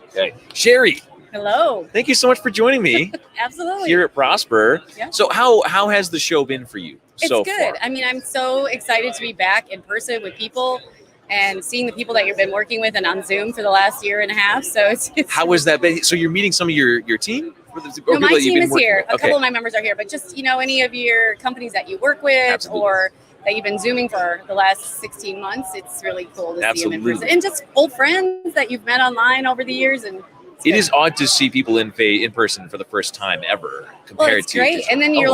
Okay. Sherri, Hello. thank you so much for joining me Absolutely. here at Prosper. Yeah. So how has the show been for you so It's good. far? I mean, I'm so excited to be back in person with people and seeing the people that you've been working with and on Zoom for the last year and a half. So it's How has that been? So you're meeting some of your team? Or no, people my that you've team been is working here. with? A couple of my members are here, but just, any of your companies that you work with Absolutely. or that you've been Zooming for the last 16 months, it's really cool to see them in Absolutely. person. And just old friends that you've met online over the years. And It is odd to see people in person for the first time ever compared well, it's to great. just- And then you're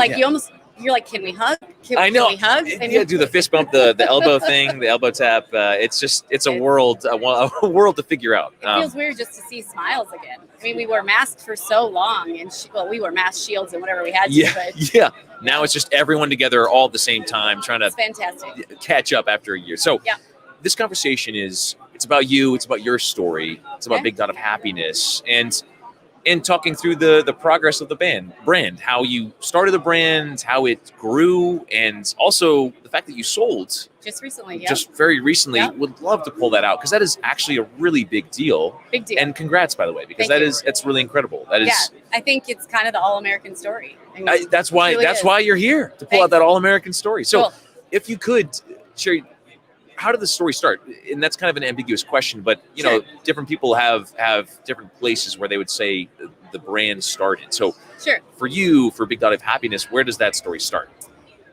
you're like, can we hug? I know. Can we hug? And Yeah, do the fist bump, the elbow thing, the elbow tap. It's a world to figure out. It feels weird just to see smiles again. I mean, we were masked for so long, and we were mask shields and whatever we had to. Yeah. Now it's just everyone together all at the same time, trying to It's fantastic. catch up after a year. So this conversation it's about you, it's about your story, it's about Big Dot of Happiness, and talking through the progress of the brand, how you started the brand, how it grew, and also the fact that you sold just recently. Just very recently. Would love to pull that out because that is actually a really big deal. Big deal. And congrats, by the way, because it's really incredible. That is. I think it's kind of the all-American story. That's why you're here to pull out that all-American story. So, if you could, Sherri, how did the story start? And that's kind of an ambiguous question, but different people have different places where they would say the brand started. So, for you, for Big Dot of Happiness, where does that story start?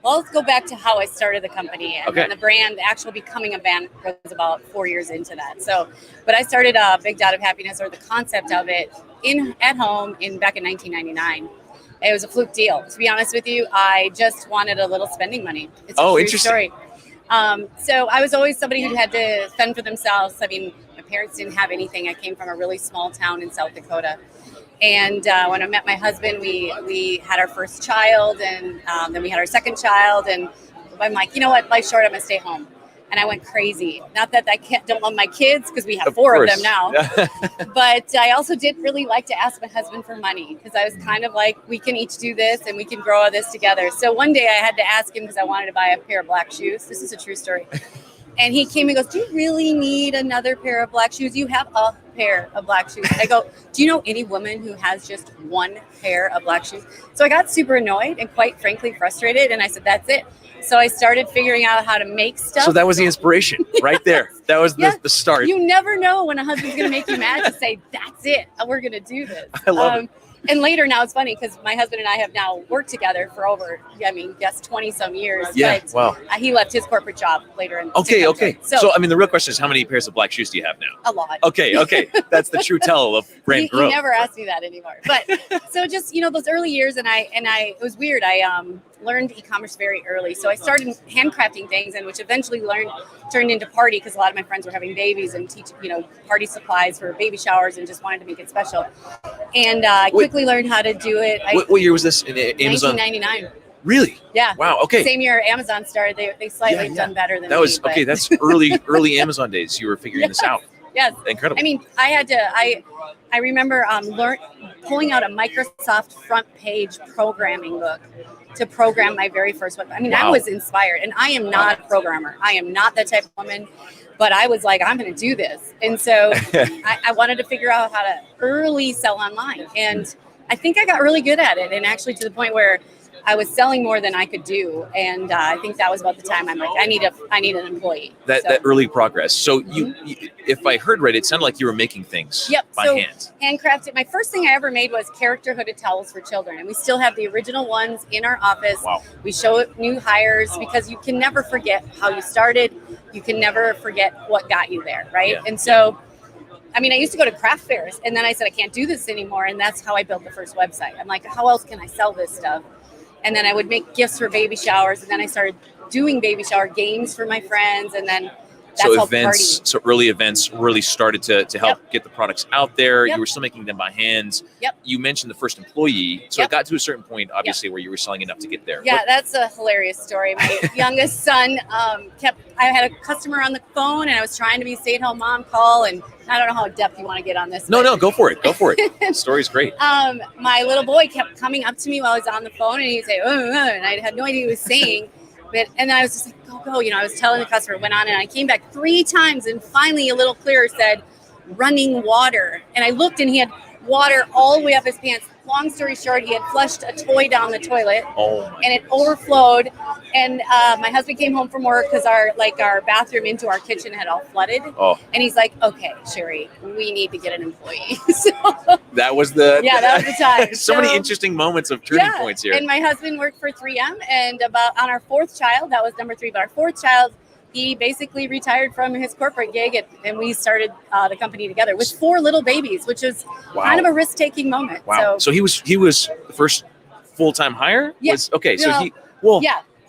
Well, let's go back to how I started the company, and then the brand actually becoming a brand was about 4 years into that. So, but I started Big Dot of Happiness, or the concept of it, at home back in 1999. It was a fluke deal. To be honest with you, I just wanted a little spending money. It's a true story. So I was always somebody who had to fend for themselves. I mean, my parents didn't have anything. I came from a really small town in South Dakota. And when I met my husband, we had our first child, and then we had our second child. And I'm like, you know what? Life's short. I'm going to stay home. And I went crazy. Not that I don't love my kids, because we have four of them now. But I also did really like to ask my husband for money, because I was kind of like, we can each do this and we can grow this together. So one day I had to ask him, because I wanted to buy a pair of black shoes. This is a true story. And he came and goes, do you really need another pair of black shoes? You have a pair of black shoes. I go, do you know any woman who has just one pair of black shoes? So I got super annoyed and quite frankly frustrated. And I said, that's it. So I started figuring out how to make stuff. So that was the inspiration right there. That was the start. You never know when a husband's going to make you mad to say, that's it. We're going to do this. I love it. And later now it's funny because my husband and I have now worked together for over, 20 some years. Yeah, but, wow. He left his corporate job later in Okay. So, I mean, the real question is, how many pairs of black shoes do you have now? A lot. Okay. That's the true tell of brand growth. He never asked me that anymore. But so just, those early years, and it was weird. I learned e-commerce very early. So I started handcrafting things, and which eventually turned into party, because a lot of my friends were having babies and party supplies for baby showers and just wanted to make it special. And I quickly learned how to do it. What year was this in Amazon? 1999. Really? Yeah. Wow. Okay. Same year Amazon started. They slightly done better than that was me, okay. That's early Amazon days. You were figuring this out. Yes. Incredible. I mean, I remember pulling out a Microsoft front page programming book to program my very first website. I mean, I was inspired, and I am not a programmer. I am not that type of woman, but I was like, I'm going to do this. And so I wanted to figure out how to early sell online. And I think I got really good at it. And actually to the point where I was selling more than I could do. And I think that was about the time I'm like, I need an employee. That early progress. So you, if I heard right, it sounded like you were making things by hand. Handcrafted. My first thing I ever made was character hooded towels for children. And we still have the original ones in our office. Wow. We show it new hires, because you can never forget how you started. You can never forget what got you there, right? Yeah. And so, I mean, I used to go to craft fairs, and then I said, I can't do this anymore. And that's how I built the first website. I'm like, how else can I sell this stuff? And then I would make gifts for baby showers. And then I started doing baby shower games for my friends. And then that's early events really started to help get the products out there. You were still making them by hand. You mentioned the first employee. So it got to a certain point, obviously, where you were selling enough to get there. Yeah, that's a hilarious story. My youngest son I had a customer on the phone, and I was trying to be a stay-at-home mom call, and I don't know how depth you want to get on this. No, go for it. The story's great. My little boy kept coming up to me while I was on the phone, and he'd say, and I had no idea what he was saying. And I was just like, go. I was telling the customer, went on, and I came back 3 times, and finally a little clearer said, running water. And I looked and he had water all the way up his pants. Long story short, he had flushed a toy down the toilet and it overflowed. And my husband came home from work because our bathroom into our kitchen had all flooded. And he's like, okay, Sherri, we need to get an employee. So that was the time. so many interesting moments of turning points here. And my husband worked for 3M, and on our fourth child, that was number 3, but our fourth child, he basically retired from his corporate gig, and we started the company together with 4 little babies, which is kind of a risk-taking moment. Wow. So he was the first full-time hire? Yes. Okay. So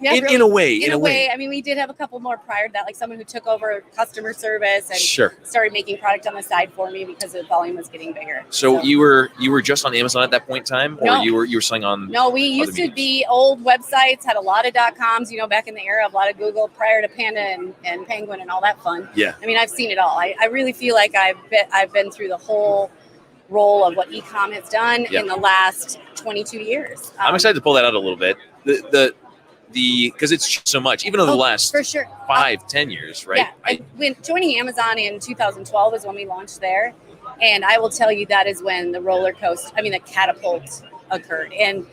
in a way. I mean, we did have a couple more prior to that, like someone who took over customer service and started making product on the side for me because the volume was getting bigger. So you were just on Amazon at that point in time, or no. you were selling on? No, we used to be old websites, had a lot of .coms, back in the era of a lot of Google prior to Panda and Penguin and all that fun. Yeah. I mean, I've seen it all. I really feel like I've been through the whole role of what e-com has done in the last 22 years. I'm excited to pull that out a little bit. Because it's so much, even over the last for sure 5-10 years, right? Yeah. When joining Amazon in 2012 is when we launched there, and I will tell you that is when the catapult occurred, and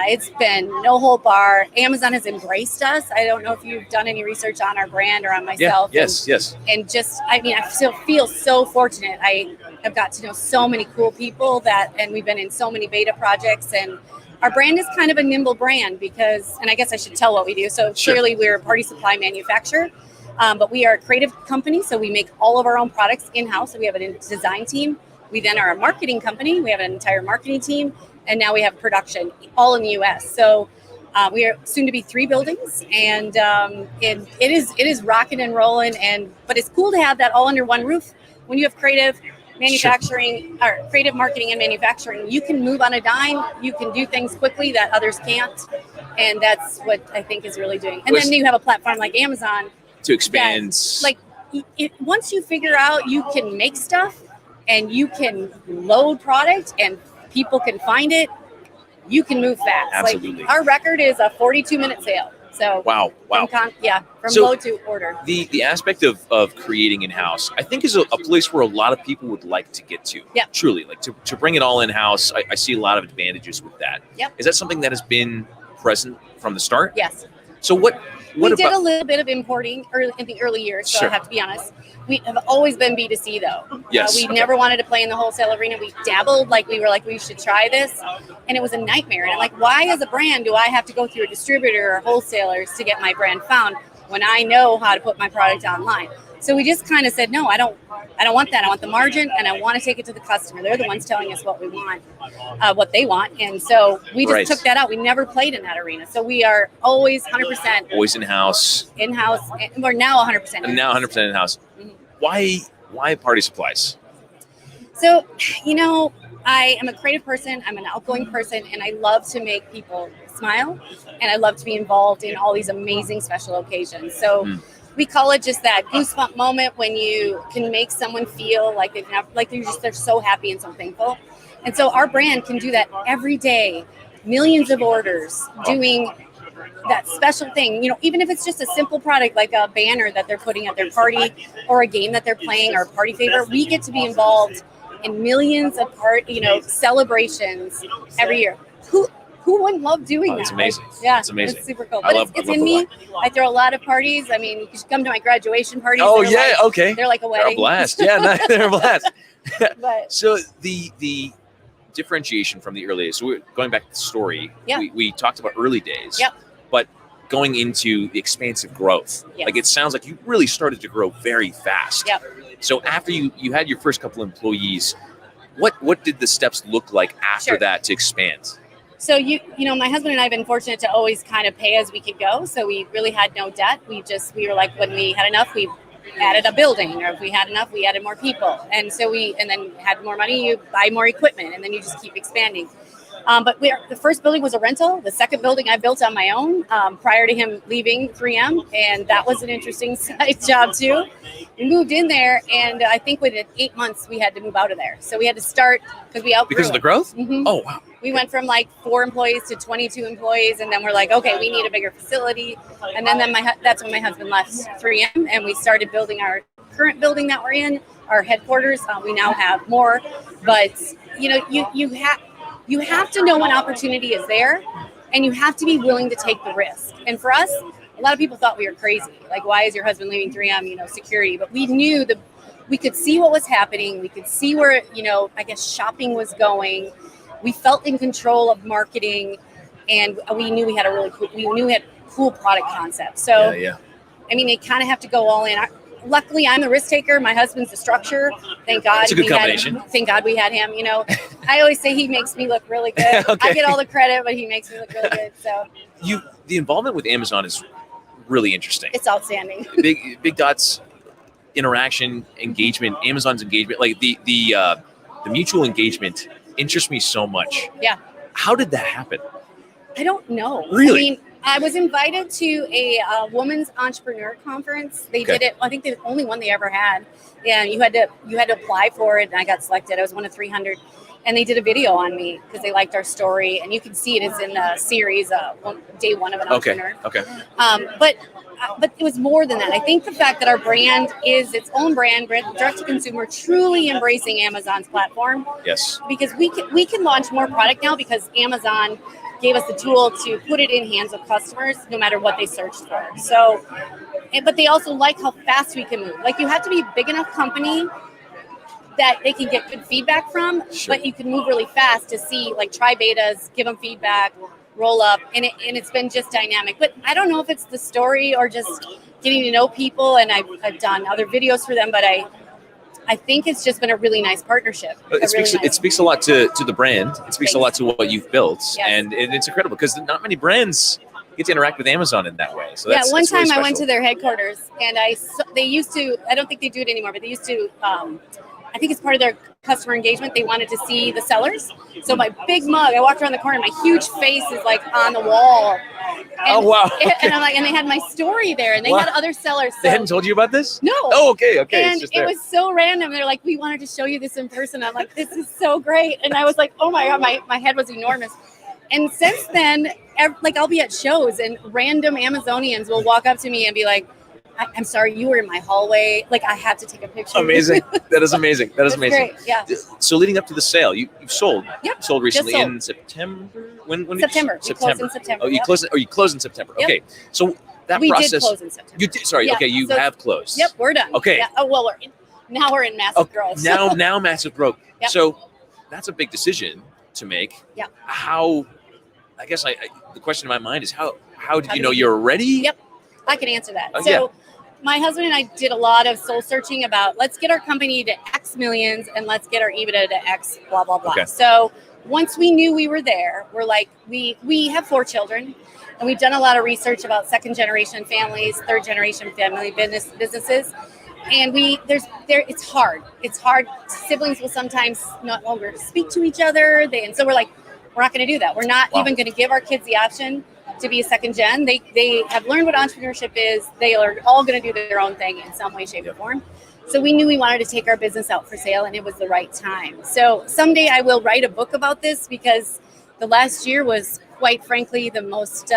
it's been no hold bar. Amazon has embraced us. I don't know if you've done any research on our brand or on myself. Yes. And I still feel so fortunate. I have got to know so many cool people and we've been in so many beta projects, and our brand is kind of a nimble brand because, and I guess I should tell what we do. So clearly we're a party supply manufacturer, but we are a creative company. So we make all of our own products in-house. So we have a design team. We then are a marketing company. We have an entire marketing team. And now we have production all in the US. So we are soon to be 3 buildings, and it is rocking and rolling. But it's cool to have that all under one roof. When you have creative manufacturing or creative marketing and manufacturing, you can move on a dime. You can do things quickly that others can't, and that's what I think is really doing. And then you have a platform like Amazon to expand. Once you figure out you can make stuff and you can load product and people can find it, you can move fast. Absolutely. Our record is a 42-minute sale. So wow. From load to order. The aspect of creating in-house, I think, is a place where a lot of people would like to get to. Yeah. Truly, to bring it all in-house, I see a lot of advantages with that. Yep. Is that something that has been present from the start? Yes. So we did a little bit of importing in the early years, so I have to be honest. We have always been B2C though. Yes. We never wanted to play in the wholesale arena. We dabbled, we should try this, and it was a nightmare. And I'm like, why as a brand do I have to go through a distributor or wholesalers to get my brand found when I know how to put my product online? So we just kind of said, no, I don't want that. I want the margin, and I want to take it to the customer. They're the ones telling us what we want, what they want. And so we just took that out. We never played in that arena. So we are always 100%. Always in-house. In-house. And we're now 100% in-house. Now 100% in-house. Mm-hmm. Why party supplies? So, I am a creative person. I'm an outgoing person, and I love to make people smile, and I love to be involved in all these amazing special occasions. So we call it just that goosebump moment when you can make someone feel like they're so happy and so thankful. And so our brand can do that every day, millions of orders doing that special thing, even if it's just a simple product like a banner that they're putting at their party or a game that they're playing or a party favor. We get to be involved in millions of celebrations every year. Who wouldn't love doing that? It's amazing. It's amazing. It's super cool. But it's in me. I throw a lot of parties. I mean, you should come to my graduation parties. Oh, yeah. Okay. They're like a wedding. They're a blast. Yeah, they're a blast. But, so the differentiation from the early days, so we're going back to the story, we talked about early days, but going into the expansive growth, it sounds like you really started to grow very fast. Yep. So after you had your first couple employees, what did the steps look like after that to expand? So my husband and I have been fortunate to always kind of pay as we could go. So we really had no debt. We were like, when we had enough, we added a building, or if we had enough, we added more people. And so and then had more money, you buy more equipment, and then you just keep expanding. But the first building was a rental. The second building I built on my own prior to him leaving 3M. And that was an interesting side job too. We moved in there, and I think within 8 months we had to move out of there. So we had to start because of the growth? Mm-hmm. Oh, wow. We went from 4 employees to 22 employees, and then we're like, okay, we need a bigger facility. And then that's when my husband left 3M, and we started building our current building that we're in, our headquarters. We now have more, but you have to know when opportunity is there, and you have to be willing to take the risk. And for us, a lot of people thought we were crazy. Like, why is your husband leaving 3M, security? But we knew that we could see what was happening. We could see where, I guess shopping was going. We felt in control of marketing, and we knew we had cool product concept. So, yeah. I mean, they kind of have to go all in. Luckily, I'm the risk taker. My husband's the structure. Thank God. It's a good combination. Thank God we had him. I always say he makes me look really good. Okay. I get all the credit, but he makes me look really good. So the involvement with Amazon is really interesting. It's outstanding. Big Dot's interaction, engagement, Amazon's engagement, like the mutual engagement interests me so much. Yeah. How did that happen? I don't know. Really? I mean, I was invited to a women's entrepreneur conference. They did it. I think the only one they ever had. And you had to apply for it, and I got selected. I was one of 300, and they did a video on me because they liked our story. And you can see it is in the series, day one of an entrepreneur. Okay. But it was more than that. I think the fact that our brand is its own brand, direct to consumer, truly embracing Amazon's platform. Yes. Because we can launch more product now because Amazon gave us the tool to put it in hands of customers no matter what they searched for. So, but they also like how fast we can move. Like, you have to be a big enough company that they can get good feedback from, sure. But you can move really fast to see, like, try betas, give them feedback, roll up, and it's been just dynamic. But I don't know if it's the story or just getting to know people, and I've done other videos for them, but I think it's just been a really nice partnership. It speaks a lot to the brand. It speaks a lot to what you've built, yes. and it's incredible because not many brands get to interact with Amazon in that way. So that's, one time really I went to their headquarters, and they used to. I don't think they do it anymore, but they used to. I think it's part of their customer engagement. They wanted to see the sellers. So my big mug, I walked around the corner, my huge face is like on the wall. And, oh wow! Okay. And I'm like, and they had my story there, and they had other sellers. So. They hadn't told you about this? No. Oh, okay. And it was so random. They're like, we wanted to show you this in person. I'm like, this is so great. And I was like, oh my God, my head was enormous. And since then, I'll be at shows, and random Amazonians will walk up to me and be like, I'm sorry, you were in my hallway. Like, I have to take a picture. Amazing. That is amazing. That is amazing. Great. Yeah. So leading up to the sale, you've sold. Yep. Sold recently sold. in September. When September. Did you, we closed in September. Oh, you closed. You closed in September. Yep. Okay. So that we process. Did close in September. You did. Sorry. Yeah. Okay. You have closed. Yep. We're done. Okay. Yeah. Oh well, now we're in massive growth. Now massive growth. Yep. So that's a big decision to make. Yeah. How? I guess the question in my mind is how did you know you're ready? Yep. I can answer that. So. Yeah. My husband and I did a lot of soul searching about let's get our company to X millions and let's get our EBITDA to X blah, blah, blah. Okay. So once we knew we were there, we're like, we have 4 children, and we've done a lot of research about second generation families, third generation family businesses. And it's hard. It's hard. Siblings will sometimes not longer speak to each other. And so we're like, we're not going to do that. We're not even going to give our kids the option to be a second gen. They have learned what entrepreneurship is. They are all going to do their own thing in some way, shape, or form. So we knew we wanted to take our business out for sale, and it was the right time. So someday I will write a book about this, because the last year was, quite frankly, the most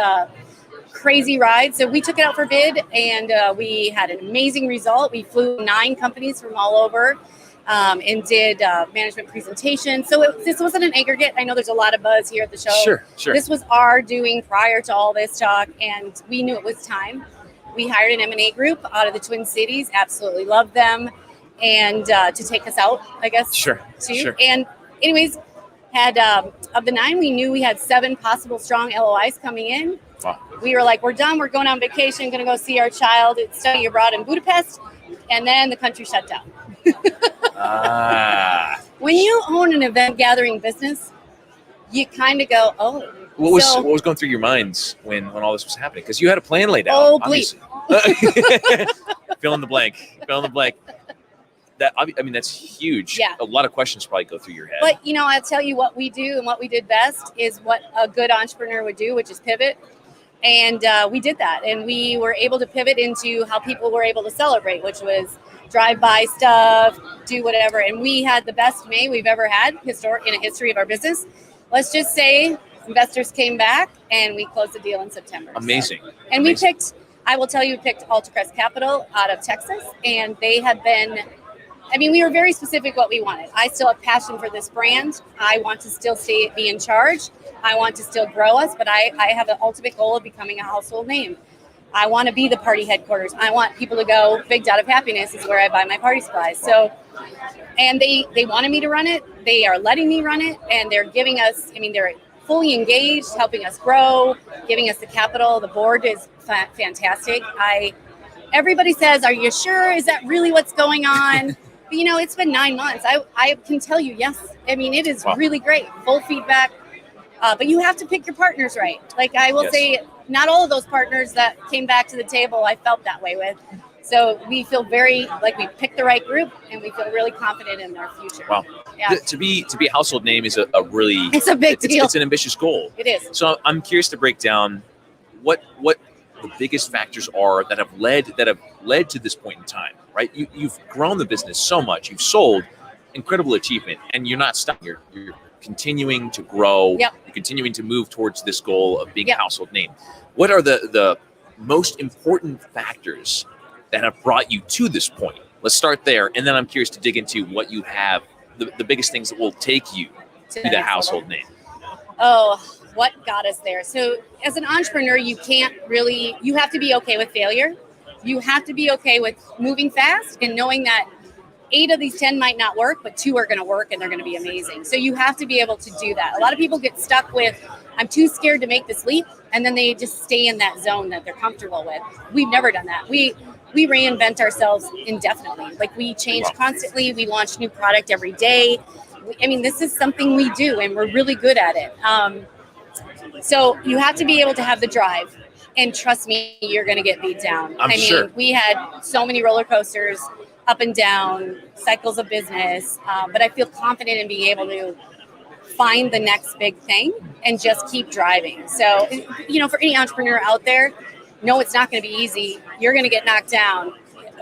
crazy ride. So we took it out for bid, and we had an amazing result. We flew 9 companies from all over. And did management presentations. So this wasn't an aggregate. I know there's a lot of buzz here at the show. Sure. This was our doing prior to all this talk, and we knew it was time. We hired an M&A group out of the Twin Cities. Absolutely loved them, and to take us out, I guess. Sure. And anyways, had of the 9, we knew we had 7 possible strong LOIs coming in. Wow. We were like, we're done. We're going on vacation. Going to go see our child studying abroad in Budapest, and then the country shut down. When you own an event gathering business, you kind of go, oh. What was going through your minds when all this was happening? Because you had a plan laid out. Oh, bleep. Fill in the blank. That's huge. Yeah. A lot of questions probably go through your head. But I'll tell you what we do, and what we did best is what a good entrepreneur would do, which is pivot. And we did that, and we were able to pivot into how people were able to celebrate, which was drive-by stuff, do whatever. And we had the best May we've ever had in a history of our business. Let's just say investors came back, and we closed the deal in September. Amazing. So, and Amazing. we picked Alta Crest Capital out of Texas, and they have been I mean, we were very specific what we wanted. I still have passion for this brand. I want to still be in charge. I want to still grow us, but I have the ultimate goal of becoming a household name. I want to be the party headquarters. I want people to go, Big Dot of Happiness is where I buy my party supplies. So, and they wanted me to run it. They are letting me run it, and they're giving us, I mean, they're fully engaged, helping us grow, giving us the capital. The board is fantastic. Everybody says, are you sure? Is that really what's going on? But, you know, it's been 9 months. I can tell you, yes. I mean, it is really great. Full feedback. But you have to pick your partners right. Like I will say, not all of those partners that came back to the table, I felt that way with. So we feel very like we picked the right group, and we feel really confident in our future. Wow. Yeah. To be a household name is a really it's a big deal. It's an ambitious goal. It is. So I'm curious to break down what the biggest factors are that have led to this point in time, right? You've grown the business so much, you've sold, incredible achievement, and you're not stopping. You're continuing to grow. Yep. You're continuing to move towards this goal of being a household name. What are the most important factors that have brought you to this point? Let's start there, and then I'm curious to dig into what you have, the biggest things that will take you to the household name. Oh, what got us there? So as an entrepreneur, you have to be okay with failure. You have to be okay with moving fast and knowing that 8 of these 10 might not work, but 2 are going to work and they're going to be amazing. So you have to be able to do that. A lot of people get stuck with, I'm too scared to make this leap. And then they just stay in that zone that they're comfortable with. We've never done that. We reinvent ourselves indefinitely. Like we change constantly. We launch new product every day. I mean, this is something we do, and we're really good at it. So you have to be able to have the drive, and trust me, you're going to get beat down. I mean, we had so many roller coasters, up and down, cycles of business, but I feel confident in being able to find the next big thing and just keep driving. So, you know, for any entrepreneur out there, no, it's not going to be easy. You're going to get knocked down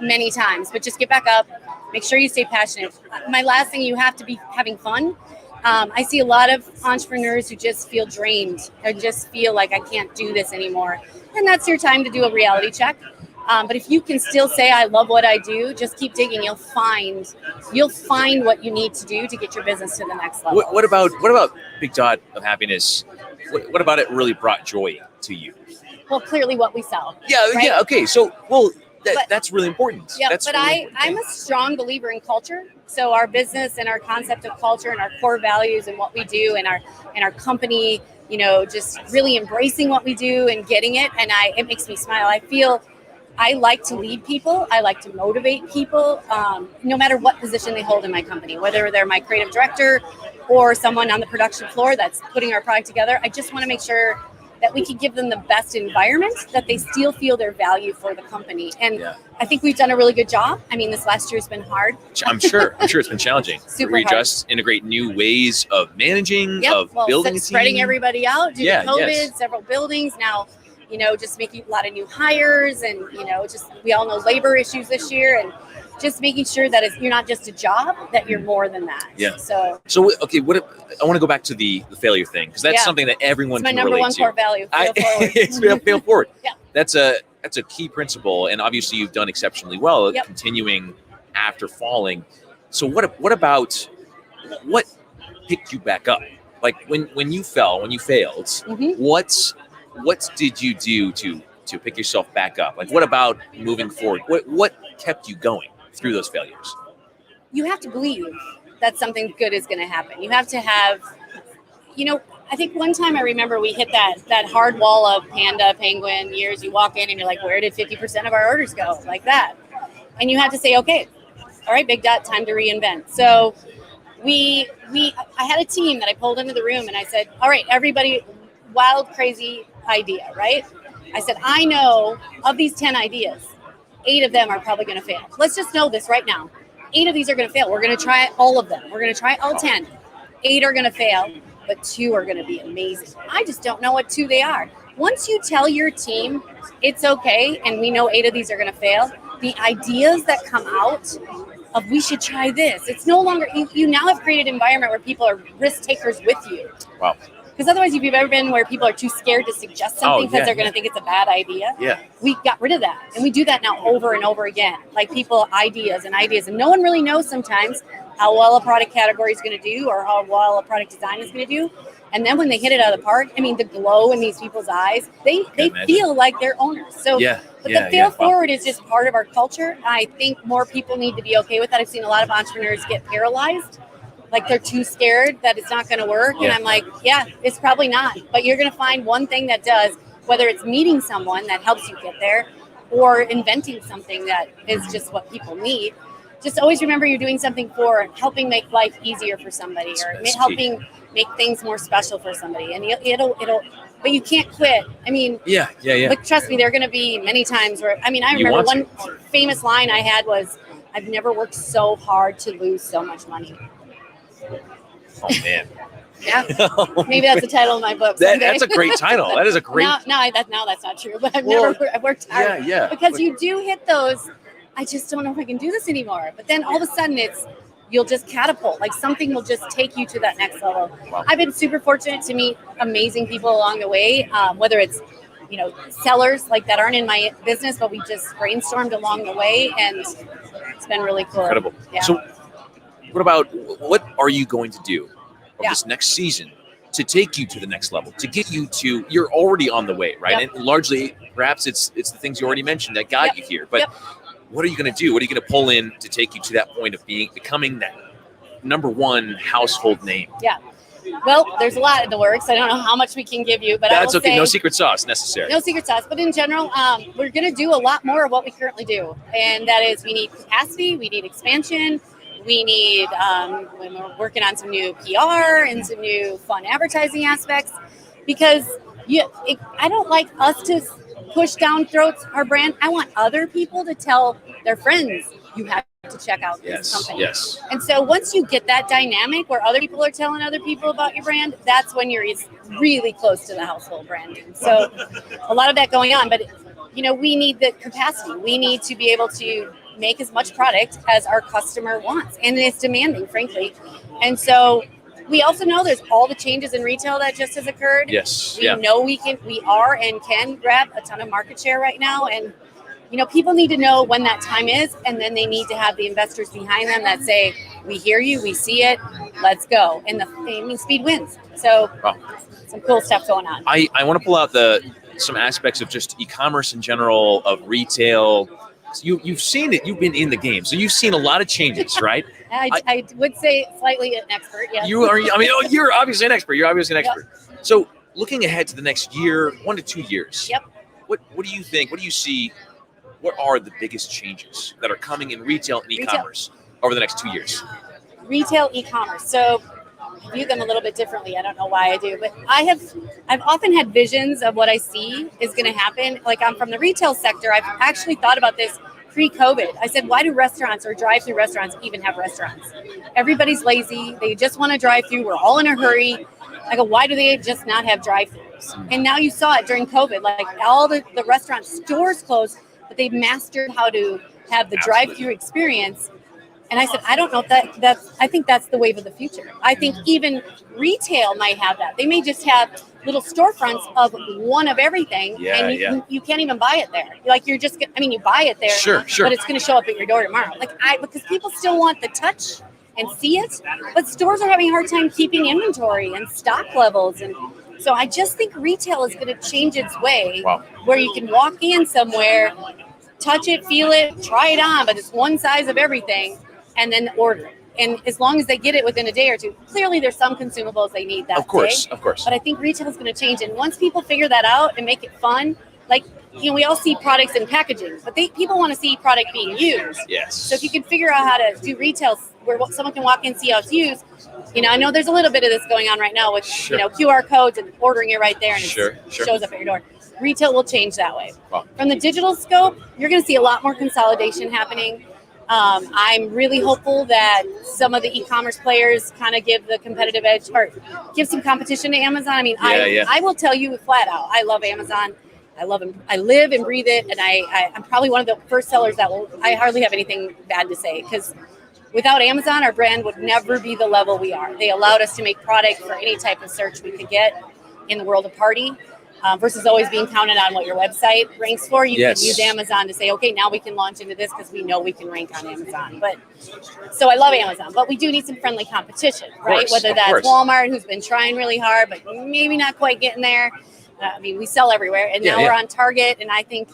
many times, but just get back up. Make sure you stay passionate. My last thing, you have to be having fun. I see a lot of entrepreneurs who just feel drained and just feel like I can't do this anymore. And that's your time to do a reality check. But if you can still say, I love what I do, just keep digging. You'll find what you need to do to get your business to the next level. What about Big Dot of Happiness? What about it really brought joy to you? Well, clearly what we sell. Yeah, right? yeah, okay. So, that's really important. Yeah, that's but really I'm a strong believer in culture. So our business and our concept of culture and our core values and what we do and our company, you know, just really embracing what we do and getting it. And it makes me smile. I like to lead people. I like to motivate people, no matter what position they hold in my company, whether they're my creative director or someone on the production floor that's putting our product together. I just want to make sure that we can give them the best environment, that they still feel their value for the company. And I think we've done a really good job. I mean, this last year has been hard. I'm sure it's been challenging. Super readjust, integrate new ways of managing, building a team. Spreading everybody out due to COVID, several buildings. Now, you know, just making a lot of new hires and, you know, just we all know labor issues this year and just making sure that you're not just a job, that you're more than that. Yeah. So okay, I want to go back to the failure thing, because that's something that everyone can relate to. It's my number one core value. Fail forward. Fail forward. Yeah. That's a key principle, and obviously you've done exceptionally well at continuing after falling. So what picked you back up? Like when you fell, when you failed, what did you do to pick yourself back up? Like, what about moving forward? What kept you going through those failures? You have to believe that something good is going to happen. You have to have, you know, I think one time I remember we hit that hard wall of panda, penguin years. You walk in and you're like, where did 50% of our orders go? Like that. And you have to say, okay, all right, Big Dot, time to reinvent. So I had a team that I pulled into the room and I said, all right, everybody, wild, crazy idea, right? I said, I know of these 10 ideas, 8 of them are probably going to fail. Let's just know this right now. 8 of these are going to fail. We're going to try all of them. We're going to try all 10. 8 are going to fail, but 2 are going to be amazing. I just don't know what 2 they are. Once you tell your team it's okay, and we know 8 of these are going to fail, the ideas that come out of we should try this. It's no longer, you now have created an environment where people are risk takers with you. Wow. Because otherwise, if you've ever been where people are too scared to suggest something because they're going to think it's a bad idea, we got rid of that. And we do that now over and over again. Like people, ideas. And no one really knows sometimes how well a product category is going to do or how well a product design is going to do. And then when they hit it out of the park, I mean, the glow in these people's eyes, they feel like they're owners. So the fail forward is just part of our culture. I think more people need to be okay with that. I've seen a lot of entrepreneurs get paralyzed. Like they're too scared that it's not going to work. And I'm like, it's probably not. But you're going to find one thing that does, whether it's meeting someone that helps you get there or inventing something that is just what people need. Just always remember you're doing something for helping make life easier for somebody or helping make things more special for somebody. And it'll, but you can't quit. I mean, but trust me, there are going to be many times where, I mean, I remember one famous line I had was, I've never worked so hard to lose so much money. Oh man. Maybe that's the title of my book. That's a great title. That is a great. Now that's not true. But I've worked hard. Because you do hit those. I just don't know if I can do this anymore. But then all of a sudden you'll just catapult. Like something will just take you to that next level. Wow. I've been super fortunate to meet amazing people along the way. Whether it's sellers like that aren't in my business, but we just brainstormed along the way, and it's been really cool. Incredible. Yeah. So, what are you going to do this next season to take you to the next level, to get you to, you're already on the way, right? And largely, perhaps it's the things you already mentioned that got you here. But what are you going to do? What are you going to pull in to take you to that point of becoming that number one household name? Yeah. Well, there's a lot in the works. I don't know how much we can give you, but that's okay. No secret sauce necessary. No secret sauce. But in general, we're going to do a lot more of what we currently do. And that is we need capacity, we need expansion. We need, when we're working on some new PR and some new fun advertising aspects, because I don't like us to push down throats our brand. I want other people to tell their friends, you have to check out this company. Yes. And so once you get that dynamic where other people are telling other people about your brand, that's when you're really close to the household branding. So a lot of that going on, but we need the capacity. We need to be able to make as much product as our customer wants, and it's demanding, frankly. And so we also know there's all the changes in retail that just has occurred. Yes. We know we are and can grab a ton of market share right now, and people need to know when that time is, and then they need to have the investors behind them that say, we hear you, we see it, let's go. And speed wins. So some cool stuff going on. I want to pull out some aspects of just e-commerce in general, of retail. You've seen it. You've been in the game, so you've seen a lot of changes, right? I would say slightly an expert. Yes. You are. I mean, you're obviously an expert. You're obviously an expert. Yep. So, looking ahead to the next year, 1 to 2 years. Yep. What do you think? What do you see? What are the biggest changes that are coming in retail and e-commerce over the next 2 years? Retail, e-commerce. So, I view them a little bit differently. I don't know why I do, but I've often had visions of what I see is going to happen. Like I'm from the retail sector. I've actually thought about this pre-COVID. I said, why do restaurants or drive-through restaurants even have restaurants? Everybody's lazy. They just want to drive through. We're all in a hurry. I go, why do they just not have drive-throughs? And now you saw it during COVID. Like all the restaurant stores closed, but they've mastered how to have the drive-through experience. And I said, I don't know if I think that's the wave of the future. I think even retail might have that. They may just have little storefronts of one of everything, and you can't even buy it there. Like you buy it there, sure, but it's going to show up at your door tomorrow. Because people still want the touch and see it, but stores are having a hard time keeping inventory and stock levels. And so I just think retail is going to change its way, where you can walk in somewhere, touch it, feel it, try it on, but it's one size of everything, and then order it. And as long as they get it within a day or two, clearly there's some consumables they need that day. Of course. But I think retail is going to change. And once people figure that out and make it fun, we all see products in packaging, but people want to see product being used. Yes. So if you can figure out how to do retail where someone can walk in and see how it's used, I know there's a little bit of this going on right now with, QR codes and ordering it right there and it shows up at your door. Retail will change that way. Wow. From the digital scope, you're going to see a lot more consolidation happening. I'm really hopeful that some of the e-commerce players kind of give the competitive edge or give some competition to Amazon. I mean, I will tell you flat out, I love Amazon. I love them. I live and breathe it. And I'm probably one of the first sellers I hardly have anything bad to say because without Amazon, our brand would never be the level we are. They allowed us to make product for any type of search we could get in the world of party. Versus always being counted on what your website ranks for. You can use Amazon to say, okay, now we can launch into this because we know we can rank on Amazon. But so I love Amazon, but we do need some friendly competition, right? Whether that's Walmart, who's been trying really hard, but maybe not quite getting there. I mean, we sell everywhere, and now we're on Target, and I think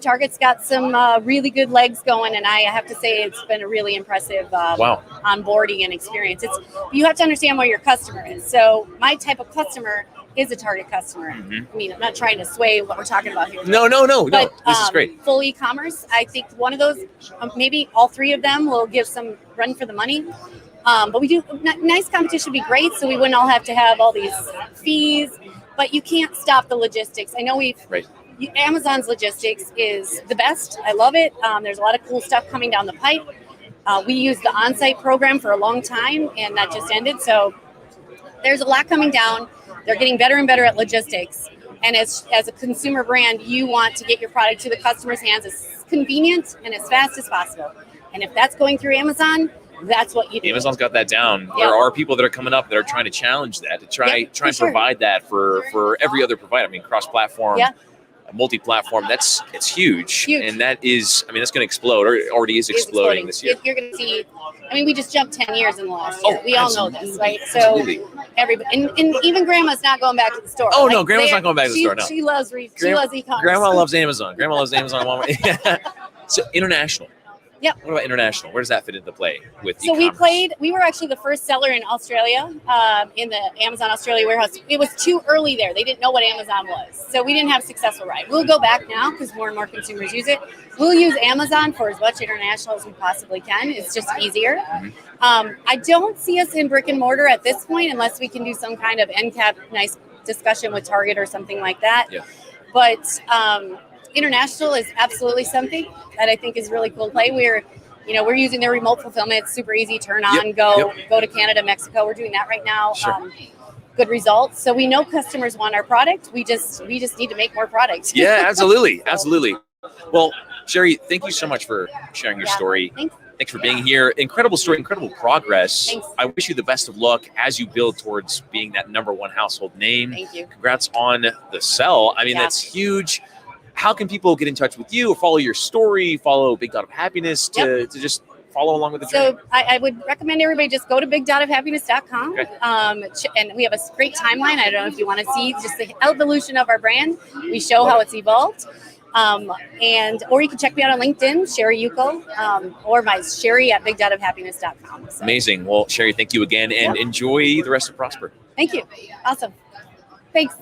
Target's got some really good legs going, and I have to say it's been a really impressive onboarding and experience. You have to understand where your customer is. So my type of customer is a Target customer. I mean, I'm not trying to sway what we're talking about here. No. But, this is great. Full e-commerce, I think one of those, maybe all three of them will give some run for the money. But we do, nice competition would be great, so we wouldn't all have to have all these fees. But you can't stop the logistics. I know Amazon's logistics is the best. I love it. There's a lot of cool stuff coming down the pipe. We used the on-site program for a long time, and that just ended. So there's a lot coming down. They're getting better and better at logistics. And as a consumer brand, you want to get your product to the customer's hands as convenient and as fast as possible. And if that's going through Amazon, that's what you do. Amazon's got that down. Yeah. There are people that are coming up that are trying to challenge that, to try and provide that for every other provider. I mean, cross-platform, multi-platform, it's huge. And that is, I mean, that's going to explode, or it already is exploding this year. You're going to see, I mean, we just jumped 10 years in the last year. We all know this, right? So everybody, and even grandma's not going back to the store. Oh, no, grandma's not going back to the store, no. She loves e-commerce. Grandma loves Amazon. Grandma loves Amazon. So international. Yep. What about international? Where does that fit into play with e-commerce? We were actually the first seller in Australia, in the Amazon Australia warehouse. It was too early there. They didn't know what Amazon was. So we didn't have a successful ride. We'll go back now because more and more consumers use it. We'll use Amazon for as much international as we possibly can. It's just easier. I don't see us in brick and mortar at this point unless we can do some kind of end cap nice discussion with Target or something like that. Yeah. But international is absolutely something that I think is really cool to play. We're using their remote fulfillment. It's super easy. Turn on, go to Canada, Mexico. We're doing that right now. Sure. Good results. So we know customers want our product. We just need to make more product. Yeah, absolutely. Well, Sherri, thank you so much for sharing your story. Thanks for being here. Incredible story, incredible progress. Thanks. I wish you the best of luck as you build towards being that #1 household name. Thank you. Congrats on the sell. I mean, that's huge. How can people get in touch with you or follow your story, follow Big Dot of Happiness to just follow along with the journey? So I would recommend everybody just go to bigdotofhappiness.com. And we have a great timeline. I don't know if you want to see just the evolution of our brand. We show how it's evolved. Or you can check me out on LinkedIn, Sherri Yukel, or my Sherri at bigdotofhappiness.com. So. Amazing. Well, Sherri, thank you again, and enjoy the rest of Prosper. Thank you. Awesome. Thanks.